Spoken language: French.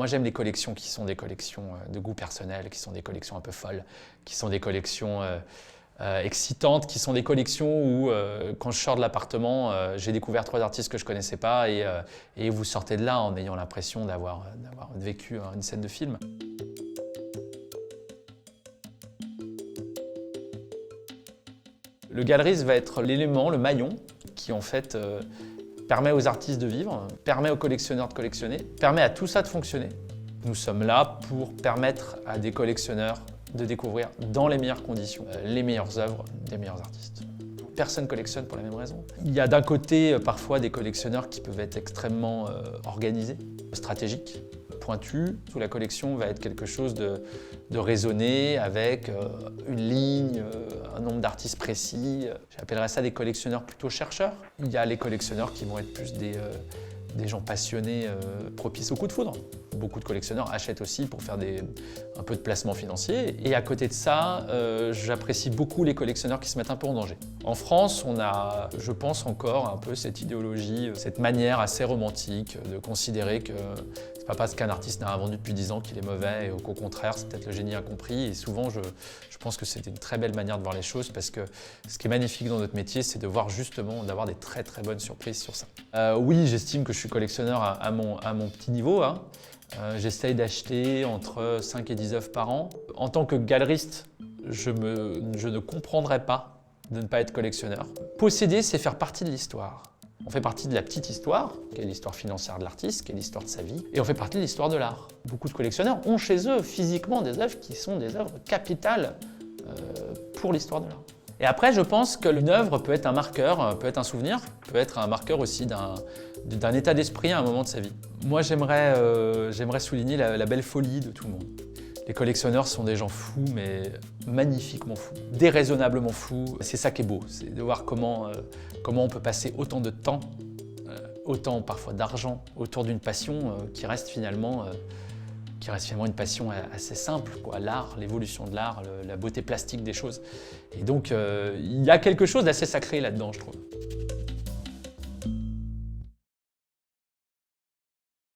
Moi, j'aime les collections qui sont des collections de goût personnel, qui sont des collections un peu folles, qui sont des collections excitantes, qui sont des collections où, quand je sors de l'appartement, j'ai découvert 3 artistes que je ne connaissais pas et vous sortez de là en ayant l'impression d'avoir vécu une scène de film. Le galeriste va être l'élément, le maillon, qui en fait permet aux artistes de vivre, permet aux collectionneurs de collectionner, permet à tout ça de fonctionner. Nous sommes là pour permettre à des collectionneurs de découvrir dans les meilleures conditions les meilleures œuvres des meilleurs artistes. Personne ne collectionne pour la même raison. Il y a d'un côté parfois des collectionneurs qui peuvent être extrêmement organisés, stratégiques, pointus. Où la collection va être quelque chose de raisonné, avec une ligne, un nombre d'artistes précis. J'appellerais ça des collectionneurs plutôt chercheurs. Il y a les collectionneurs qui vont être plus des gens passionnés, propices au coup de foudre. Beaucoup de collectionneurs achètent aussi pour faire un peu de placement financier. Et à côté de ça, j'apprécie beaucoup les collectionneurs qui se mettent un peu en danger. En France, on a, je pense encore, un peu cette idéologie, cette manière assez romantique de considérer que c'est pas parce qu'un artiste n'a rien vendu depuis 10 ans qu'il est mauvais, et qu'au contraire, c'est peut-être le génie incompris. Et souvent, je pense que c'est une très belle manière de voir les choses, parce que ce qui est magnifique dans notre métier, c'est de voir justement, d'avoir des très très bonnes surprises sur ça. Oui, j'estime que je suis collectionneur à mon petit niveau. J'essaye d'acheter entre 5 et 10 œuvres par an. En tant que galeriste, je ne comprendrais pas de ne pas être collectionneur. Posséder, c'est faire partie de l'histoire. On fait partie de la petite histoire, qui est l'histoire financière de l'artiste, qui est l'histoire de sa vie, et on fait partie de l'histoire de l'art. Beaucoup de collectionneurs ont chez eux physiquement des œuvres qui sont des œuvres capitales pour l'histoire de l'art. Et après, je pense qu'une œuvre peut être un marqueur, peut être un souvenir, peut être un marqueur aussi d'un état d'esprit à un moment de sa vie. Moi, j'aimerais souligner la belle folie de tout le monde. Les collectionneurs sont des gens fous, mais magnifiquement fous, déraisonnablement fous. C'est ça qui est beau, c'est de voir comment on peut passer autant de temps, autant parfois d'argent autour d'une passion qui reste finalement une passion assez simple, quoi. L'art, l'évolution de l'art, la beauté plastique des choses. Et donc, il y a quelque chose d'assez sacré là-dedans, je trouve.